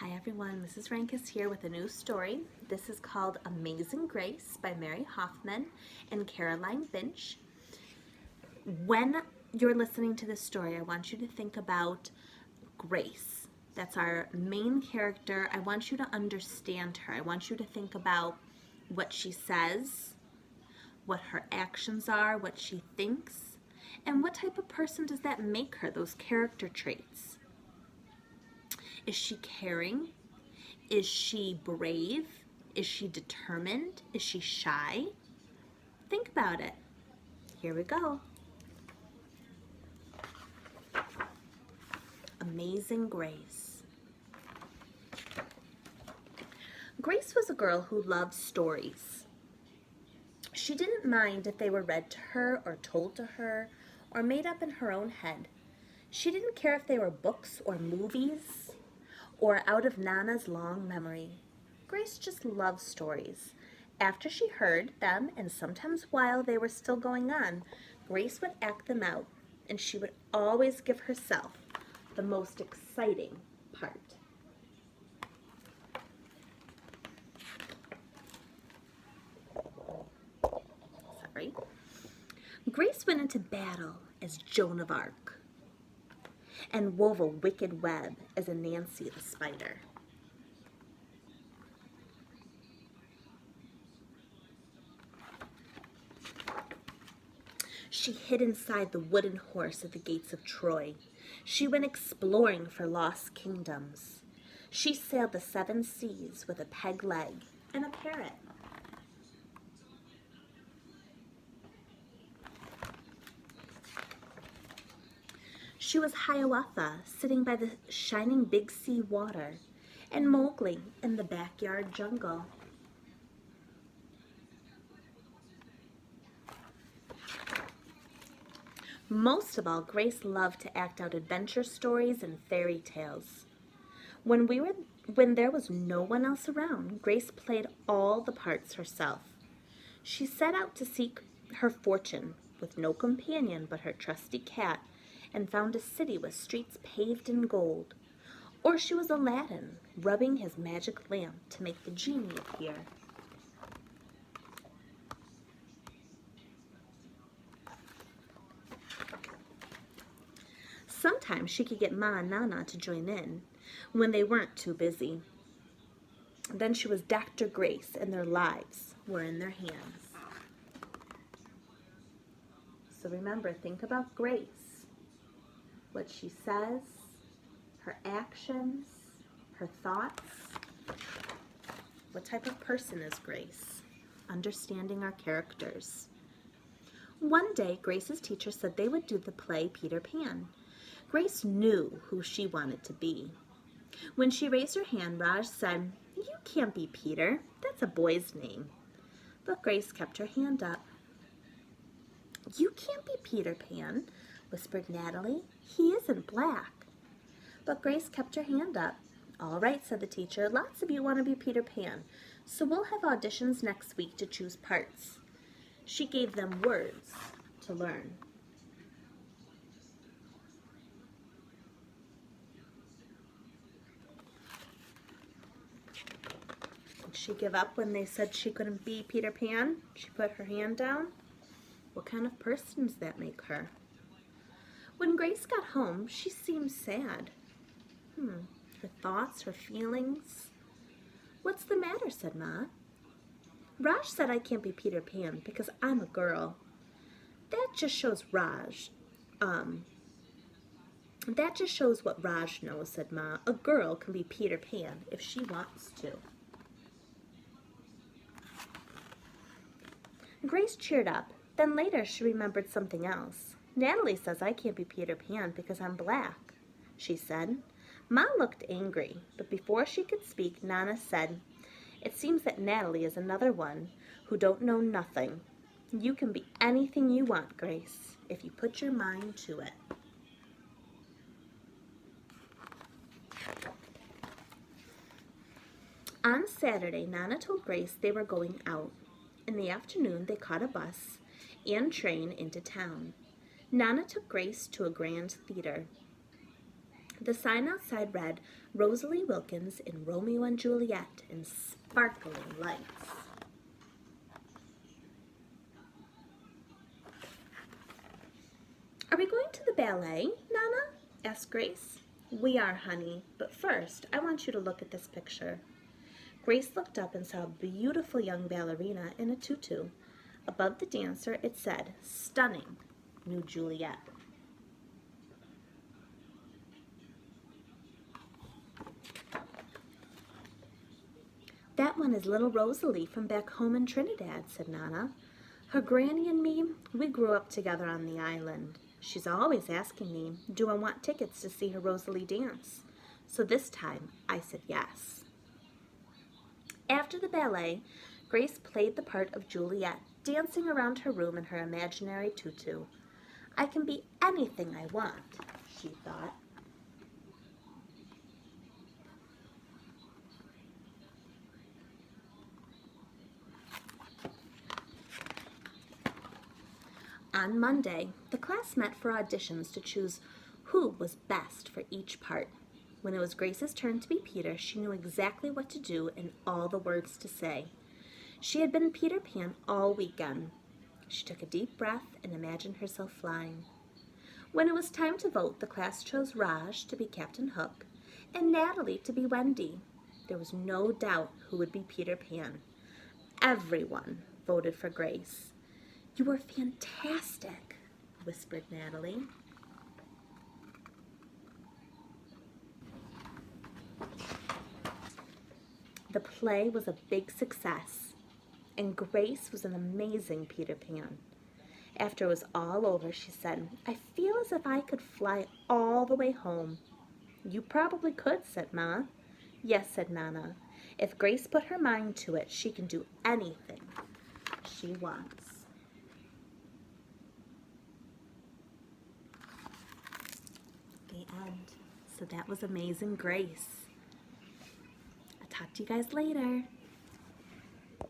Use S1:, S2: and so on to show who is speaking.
S1: Hi everyone, Mrs. Rankus here with a new story. This is called Amazing Grace by Mary Hoffman and Caroline Finch. When you're listening to this story, I want you to think about Grace. That's our main character. I want you to understand her. I want you to think about what she says, what her actions are, what she thinks, and what type of person does that make her, those character traits. Is she caring? Is she brave? Is she determined? Is she shy? Think about it. Here we go. Amazing Grace. Grace was a girl who loved stories. She didn't mind if they were read to her or told to her or made up in her own head. She didn't care if they were books or movies or out of Nana's long memory. Grace just loved stories. After she heard them, and sometimes while they were still going on, Grace would act them out, and she would always give herself the most exciting part. Sorry. Grace went into battle as Joan of Arc and wove a wicked web as a Nancy the spider. She hid inside the wooden horse at the gates of Troy. She went exploring for lost kingdoms. She sailed the 7 seas with a peg leg and a parrot. She was Hiawatha, sitting by the shining Big Sea water, and Mowgli in the backyard jungle. Most of all, Grace loved to act out adventure stories and fairy tales. When there was no one else around, Grace played all the parts herself. She set out to seek her fortune with no companion but her trusty cat, and found a city with streets paved in gold. Or she was Aladdin, rubbing his magic lamp to make the genie appear. Sometimes she could get Ma and Nana to join in when they weren't too busy. Then she was Dr. Grace, and their lives were in their hands. So remember, think about Grace. What she says, her actions, her thoughts. What type of person is Grace? Understanding our characters. One day, Grace's teacher said they would do the play Peter Pan. Grace knew who she wanted to be. When she raised her hand, Raj said, "You can't be Peter. That's a boy's name." But Grace kept her hand up. "You can't be Peter Pan," whispered Natalie. "He isn't black." But Grace kept her hand up. "All right," said the teacher. "Lots of you want to be Peter Pan, so we'll have auditions next week to choose parts." She gave them words to learn. Did she give up when they said she couldn't be Peter Pan? She put her hand down? What kind of person does that make her? When Grace got home, she seemed sad. Her thoughts, her feelings. "What's the matter?" said Ma. "Raj said I can't be Peter Pan because I'm a girl." That just shows what Raj knows," said Ma. "A girl can be Peter Pan if she wants to." Grace cheered up. Then later she remembered something else. "Natalie says I can't be Peter Pan because I'm black," she said. Ma looked angry, but before she could speak, Nana said, "It seems that Natalie is another one who don't know nothing. You can be anything you want, Grace, if you put your mind to it." On Saturday, Nana told Grace they were going out. In the afternoon, they caught a bus and train into town. Nana took Grace to a grand theater. The sign outside read, Rosalie Wilkins in Romeo and Juliet in sparkling lights. Are we going to the ballet, Nana? Asked Grace. We are, honey, but first I want you to look at this picture. Grace looked up and saw a beautiful young ballerina in a tutu. Above the dancer it said, Stunning, New Juliet. That one is little Rosalie from back home in Trinidad, said Nana. Her granny and me, we grew up together on the island. She's always asking me, do I want tickets to see her Rosalie dance? So this time, I said yes. After the ballet, Grace played the part of Juliet, dancing around her room in her imaginary tutu. I can be anything I want, she thought. On Monday, the class met for auditions to choose who was best for each part. When it was Grace's turn to be Peter, she knew exactly what to do and all the words to say. She had been Peter Pan all weekend. She took a deep breath and imagined herself flying. When it was time to vote, the class chose Raj to be Captain Hook and Natalie to be Wendy. There was no doubt who would be Peter Pan. Everyone voted for Grace. You were fantastic, whispered Natalie. The play was a big success, and Grace was an amazing Peter Pan. After it was all over, she said, I feel as if I could fly all the way home. You probably could, said Ma. Yes, said Nana. If Grace put her mind to it, she can do anything she wants. The end. So that was Amazing Grace. I'll talk to you guys later.